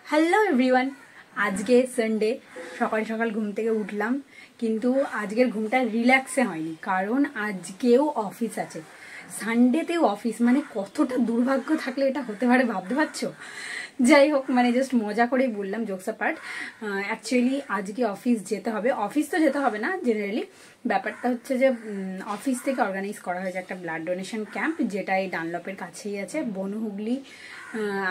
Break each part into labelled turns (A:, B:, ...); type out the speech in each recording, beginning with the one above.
A: Hello everyone, আজকে Sunday সকাল সকাল ঘুম থেকে উঠলাম, কিন্তু আজকের ঘুমটা রিল্যাক্সে হয়নি, কারণ আজকেও অফিস আছে। সানডেতেও অফিস, মানে কতটা দুর্ভাগ্য থাকলে এটা হতে পারে ভাবতে পারছো। যাই হোক, মানে জাস্ট মজা করেই বললাম, জোকস অ্যাপার্ট। অ্যাকচুয়ালি আজকে অফিস যেতে হবে, অফিস তো যেতে হবে না জেনারেলি, ব্যাপারটা হচ্ছে যে অফিস থেকে অর্গানাইজ করা হয়েছে একটা ব্লাড ডোনেশন ক্যাম্প, যেটা এই ডানলপের কাছেই আছে, বনহুগলি।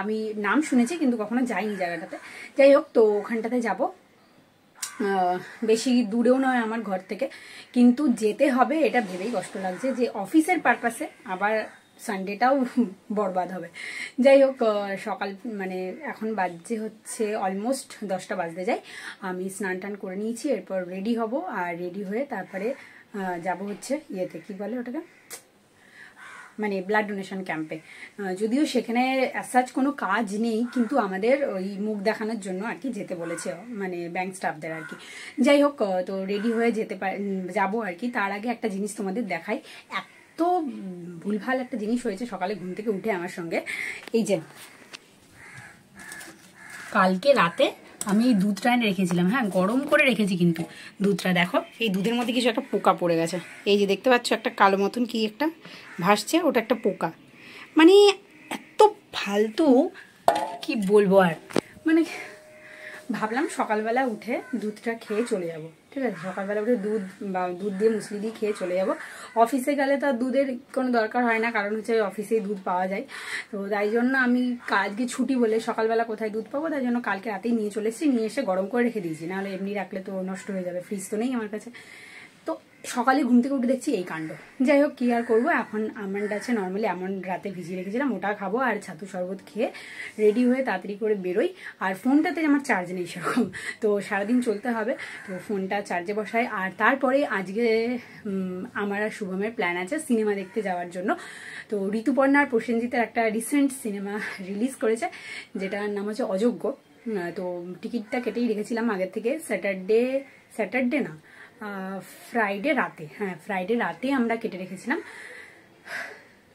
A: আমি নাম শুনেছি কিন্তু কখনো যাইনি জায়গাটাতে। যাই হোক, তো ওখানটাতে যাব, বেশি দূরেও নয় আমার ঘর থেকে, কিন্তু যেতে হবে এটা ভেবেই কষ্ট লাগছে যে অফিসের পারপাসে আবার সানডেটাও বরবাদ হবে। যাই হোক, সকাল মানে এখন বাজছে হচ্ছে অলমোস্ট 10টা বাজতে যায়। আমি স্নান টান করে নিয়েছি, এরপর রেডি হব, আর রেডি হয়ে তারপরে যাব হচ্ছে ইয়েতে, কি বলে ওটাকে, মানে ব্লাড ডোনেশন ক্যাম্পে। যদিও সেখানে অ্যাসাচ কোনো কাজ নেই, কিন্তু আমাদের ওই মুখ দেখানোর জন্য আর কি যেতে বলেছে, মানে ব্যাংক স্টাফদের আর কি। যাই হোক, তো রেডি হয়ে যাবো আর কি। তার আগে একটা জিনিস তোমাদের দেখাই, এত ভুলভাল একটা জিনিস হয়েছে সকালে ঘুম থেকে উঠে আমার সঙ্গে। এই যে কালকে রাতে আমি এই দুধটা এনে রেখেছিলাম, হ্যাঁ গরম করে রেখেছি, কিন্তু দুধটা দেখো, এই দুধের মধ্যে কিছু একটা পোকা পড়ে গেছে। এই যে দেখতে পাচ্ছ একটা কালো মতন কি একটা ভাসছে, ওটা একটা পোকা। মানে এত ফালতু, কি বলবো আর। মানে ভাবলাম সকালবেলা উঠে দুধটা খেয়ে চলে যাব, ঠিক আছে, সকালবেলা উঠে দুধ দিয়ে মুসলি দিয়ে খেয়ে চলে যাব। অফিসে গেলে তো দুধের কোনো দরকার হয় না, কারণ হচ্ছে অফিসেই দুধ পাওয়া যায়। তো তাই জন্য আমি আজকে ছুটি বলে সকালবেলা কোথায় দুধ পাবো, তাই জন্য কালকে রাতেই নিয়ে চলে এসেছি, নিয়ে এসে গরম করে রেখে দিয়েছি, নাহলে এমনি রাখলে তো নষ্ট হয়ে যাবে, ফ্রিজ তো নেই আমার কাছে। তো সকালে ঘুম থেকে উঠে দেখছি এই কাণ্ড। যাই হোক, কি আর করবো, এখন আমন্ড আছে, নর্মালি আমন্ড রাতে ভিজিয়ে রেখেছিলাম, ওটা খাবো, আর ছাতু শরবত খেয়ে রেডি হয়ে তাড়াতাড়ি করে বেরোই। আর ফোনটাতে আমার চার্জ নেই সেরকম, তো সারাদিন চলতে হবে, তো ফোনটা চার্জে বসাই। আর তারপরে আজকে আমার আর শুভমের প্ল্যান আছে সিনেমা দেখতে যাওয়ার জন্য। তো ঋতুপর্ণা আর প্রসেনজিতের একটা রিসেন্ট সিনেমা রিলিজ করেছে, যেটার নাম হচ্ছে অযোগ্য। তো টিকিটটা কেটেই রেখেছিলাম আগের থেকে, স্যাটারডে না, ফ্রাইডে রাতে, হ্যাঁ ফ্রাইডে রাতে আমরা কেটে রেখেছিলাম।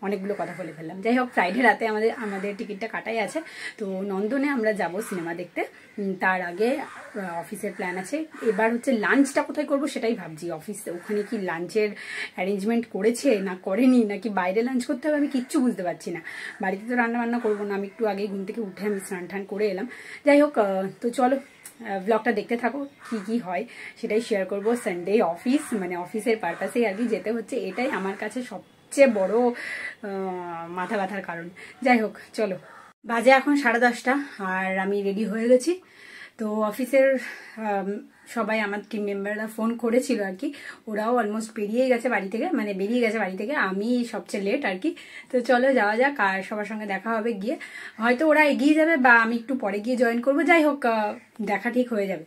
A: অনেকগুলো কথা বলে ফেললাম। যাই হোক, ফ্রাইডে রাতে আমাদের টিকিটটা কাটাই আছে। তো নন্দনে আমরা যাব সিনেমা দেখতে। তার আগে অফিসের প্ল্যান আছে। এবার হচ্ছে লাঞ্চটা কোথায় করব সেটাই ভাবছি। অফিসে ওখানে কি লাঞ্চের অ্যারেঞ্জমেন্ট করেছে না করেনি, নাকি বাইরে লাঞ্চ করতে হবে, আমি কিচ্ছু বুঝতে পারছি না। বাড়িতে তো রান্না বান্না করবো না, আমি একটু আগে ঘুম থেকে উঠে আমি স্নান টান করে এলাম। যাই হোক, তো চলো ব্লগটা দেখতে থাকো, কি কি হয় সেটাই শেয়ার করবো। সানডে অফিস, মানে অফিসের পারপাসেই আর কি যেতে হচ্ছে, এটাই আমার কাছে সবচেয়ে বড় মাথা ব্যথার কারণ। যাই হোক, চলো, বাজে এখন 10:30, আর আমি রেডি হয়ে গেছি। তো অফিসের সবাই আমার টিম মেম্বাররা ফোন করেছিল আর কি, ওরাও অলমোস্ট বেরিয়ে গেছে বাড়ি থেকে, আমি সবচেয়ে লেট আর কি। তো চলো যাওয়া যাক, আর সবার সঙ্গে দেখা হবে গিয়ে। হয়তো ওরা এগিয়ে যাবে বা আমি একটু পরে গিয়ে জয়েন করবো, যাই হোক দেখা ঠিক হয়ে যাবে।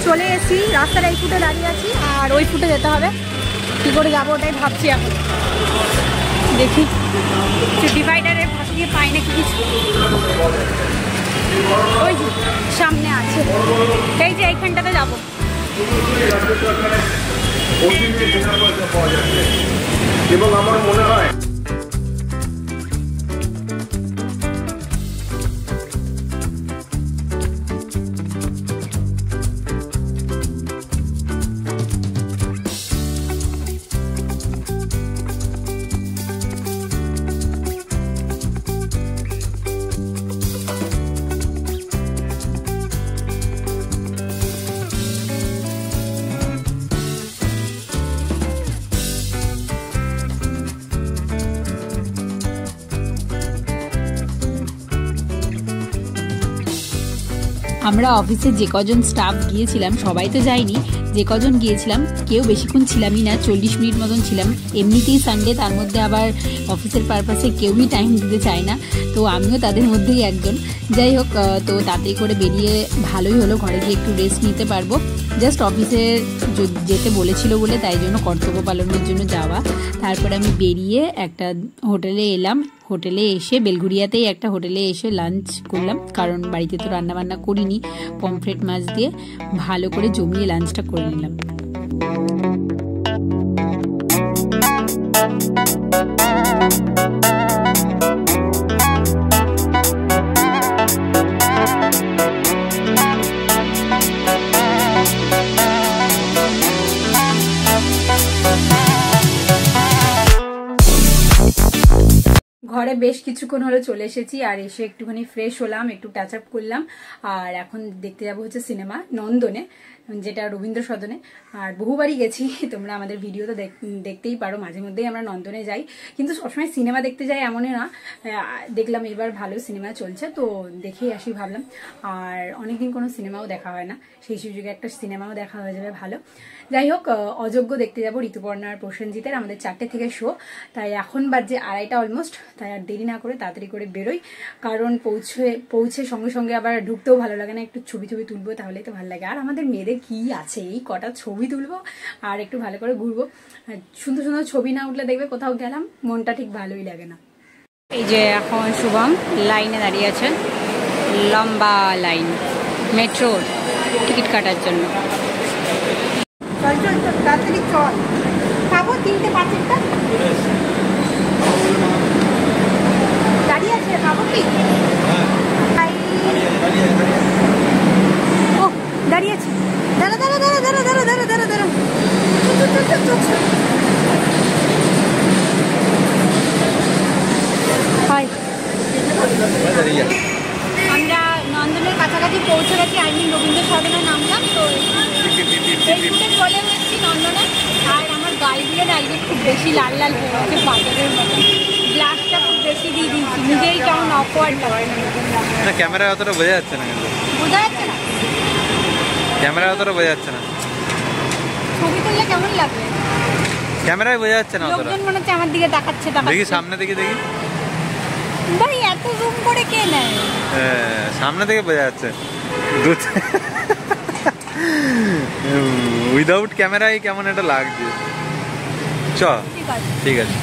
A: চলে এসেছি, রাস্তার এই ফুটে দাঁড়িয়ে আছি, আর ওই ফুটে যেতে হবে। কী করে যাবো ওটাই ভাবছি এখন, দেখি ডিভাইডারের পাশে গিয়ে পাই নাকি কিছু। ওই যে সামনে আছে, এই যে এইখানটাতে যাবো। এবং আমার মনে হয় আমরা অফিসে যে কজন স্টাফ গিয়েছিলাম সবাই তো যাইনি, যে কজন গিয়েছিলাম কেউ বেশিক্ষণ ছিলামই না, 40 মিনিট মতন ছিলাম। এমনিতেই সানডে, তার মধ্যে আবার অফিসের পারপাসে কেউই টাইম দিতে চায় না, তো আমিও তাদের মধ্যেই একজন। যাই হোক, তো তাড়াতাড়ি করে বেরিয়ে ভালোই হলো, ঘরে গিয়ে একটু রেস্ট নিতে পারবো। জাস্ট অফিসে যেতে বলেছিল বলে তাই জন্য কর্তব্য পালনের জন্য যাওয়া। তারপরে আমি বেরিয়ে একটা হোটেলে এলাম, হোটেলে এসে বেলঘুরিয়াতেই একটা হোটেলে এসে লাঞ্চ করলাম, কারণ বাড়িতে তো রান্নাবান্না করিনি। পমফ্রেট মাছ দিয়ে ভালো করে জমিয়ে লাঞ্চটা করে নিলাম। ঘরে বেশ কিছুক্ষণ হলো চলে এসেছি, আর এসে একটুখানি ফ্রেশ হলাম, একটু টাচ আপ করলাম। আর এখন দেখতে যাবো হচ্ছে সিনেমা নন্দনে, যেটা রবীন্দ্র সদনে। আর বহুবারই গেছি, তোমরা আমাদের ভিডিও তো দেখতেই পারো, মাঝে মধ্যেই আমরা নন্দনে যাই, কিন্তু সবসময় সিনেমা দেখতে যাই এমনই না। দেখলাম এবার ভালো সিনেমা চলছে, তো দেখেই আসি ভাবলাম। আর অনেকদিন কোনো সিনেমাও দেখা হয় না, সেই সুযোগে একটা সিনেমাও দেখা হয়ে যাবে ভালো। যাই হোক, অযোগ্য দেখতে যাবো ঋতুপর্ণা আর প্রসেনজিতের। আমাদের 4টে থেকে শো, তাই এখন বাজে 2:30 অলমোস্ট। তাই আর দেরি না করে তাড়াতাড়ি করে বেরোই, কারণ পৌঁছে সঙ্গে সঙ্গে আবার ঢুকতেও ভালো লাগে না, একটু ছবি তুলবো, তাহলেই তো ভালো লাগে। আর আমাদের মেয়েদের কি আছে, এই কটা ছবি তুলবো আর একটু ভালো করে ঘুরবো। সুন্দর সুন্দর ছবি না উঠলে দেখবে কোথাও গেলাম মনটা ঠিক ভালোই লাগে না। এই যে এখন শুভম লাইনে দাঁড়িয়ে আছে, লম্বা লাইন মেট্রোর টিকিট কাটার জন্য। চল চল চল তাড়াতাড়ি চল, খাবো 3টে 5টা দাঁড়িয়ে আছে, খাবো কি? ও দাঁড়িয়ে আছে, দাঁড়া দাঁড়া দাঁড়া দাঁড়া দাঁড়া দাঁড়া দাঁড়া দাঁড়া আমরা নন্দনের কাছাকাছি পৌঁছে গেছি, রবীন্দ্র সদনে নামলাম। তো চলে এসেছি নন্দনে। আর আমার গাড়িগুলো না একদম খুব বেশি লাল লাল হয়ে গেছে বাজারের মতো, গ্লাসটা খুব বেশি দিয়ে দিয়েছি, নিজেই কেমন অকওয়ার্ড লাগে।
B: ক্যামেরায় অতটা বোঝা যাচ্ছে না, কিন্তু
A: বোঝা যাচ্ছে না,
B: ক্যামেরায় অতটা বোঝা যাচ্ছে না।
A: ছবি তুললে কেমন লাগবে?
B: ক্যামেরায় বোঝা যাচ্ছে না অতটা।
A: লোকজন মনে হচ্ছে আমার দিকে তাকাচ্ছে।
B: দেখি সামনে থেকে, দেখি
A: ভাই এত জুম করে কে নেয়?
B: সামনে থেকে বোঝা যাচ্ছে, উইদাউট ক্যামেরায় কেমন একটা লাগছে। চ ঠিক আছে।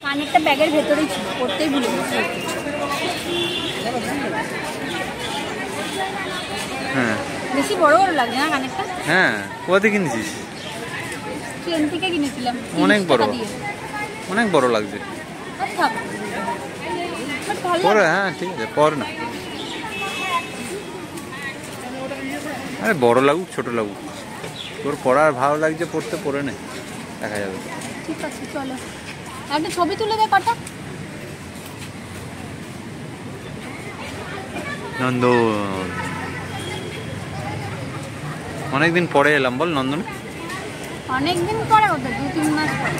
A: কানেরটা ব্যাগের ভেতরেই ছিল, পড়তেই ভুলে গেছি।
B: হ্যাঁ
A: বেশি বড় বড় লাগছে না কানেরটা?
B: হ্যাঁ, কোথা কিনেছিস?
A: ট্রেন থেকে কিনেছিলাম।
B: অনেক বড়, অনেক বড় লাগছে। পরে হ্যাঁ ঠিক আছে, পর না। আরে বড় লাগুক ছোট লাগুক, তোর পড়ার ভালো লাগছে পড়তে, পড়ে নে, দেখা যাবে।
A: ঠিক আছে চলো, একটা ছবি তুলে দে কটা।
B: নন্দন অনেকদিন পরে এলাম, বল নন্দনে।
A: অনেকদিন পরে, হতো 2-3 মাস পরে।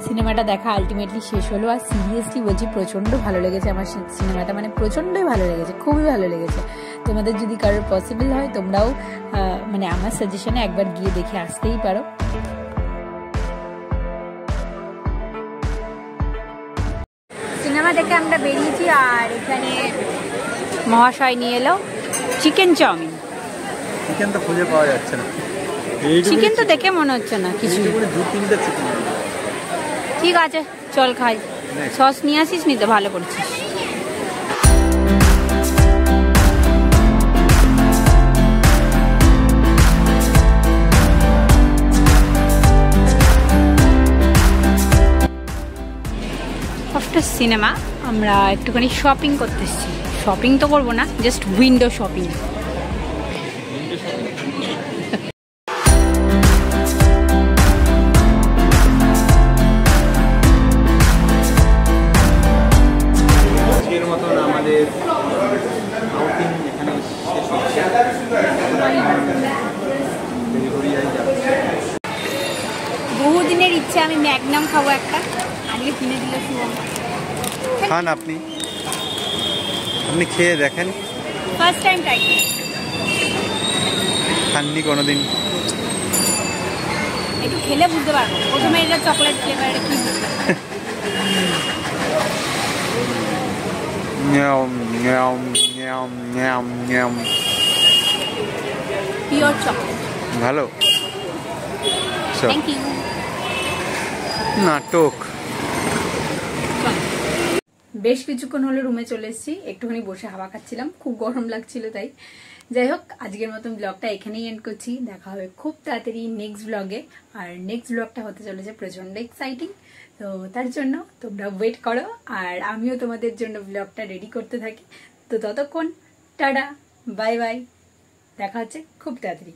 A: সিনেমাটা দেখা আলটিমেটলি শেষ হলো। আর সিরিয়াসলি বলছি প্রচণ্ড ভালো লেগেছে আমার সিনেমাটা, মানে প্রচণ্ডই ভালো লেগেছে, খুবই ভালো লেগেছে। তোমাদের যদি কারোর পসিবল হয় তোমরাও মানে আমার সাজেশনে একবার গিয়ে দেখে আসতেই পারো। সিনেমা দেখে আমরা বেরিয়েছি, আর এখানে মহাশয় নিয়ে এলো চিকেন চাউমিন।
B: চিকেন তো খুঁজে পাওয়া যাচ্ছে না,
A: চিকেন তো দেখে মনে হচ্ছে না কিছু। ঠিক আছে চল খাই, সস নিয়ে আসিস নি তো, ভালো করছিস। আফটার সিনেমা আমরা একটুখানি শপিং করতে এসেছি। শপিং তো করবো না, জাস্ট উইন্ডো শপিং।
B: আমাদের আউটিং এখানে শেষ হচ্ছে। বেলঘড়িয়ায় যাচ্ছি।
A: বহুদিনের ইচ্ছে আমি ম্যাগনাম খাবো একটা, আজকে কিনে দিল শুভম।
B: খান আপনি, আপনি খেয়ে দেখেন।
A: ফার্স্ট টাইম ট্রাই করি।
B: খাননি কোনোদিন?
A: একটু খেলে বুঝতে পারবো। প্রথমে এটা চকলেট ফ্লেভার, এটা কি পিওর চকলেট।
B: ভালো।
A: Thank you.
B: নাটক।
A: বেশ কিছুক্ষণ হলো রুমে চলে এসেছি, একটুখানি বসে হাওয়া খাচ্ছিলাম, খুব গরম লাগছিল তাই। যাই হোক, আজকের মতন ব্লগটা এখানেই এন্ড করছি। দেখা হবে খুব তাড়াতাড়ি নেক্সট ব্লগে। আর নেক্সট ব্লগটা হতে চলেছে প্রচন্ড এক্সাইটিং, তো তার জন্য তোমরা ওয়েট করো আর আমিও তোমাদের জন্য ব্লগটা রেডি করতে থাকি। তো ততক্ষণ টাটা, বাই বাই, দেখা হচ্ছে খুব তাড়াতাড়ি।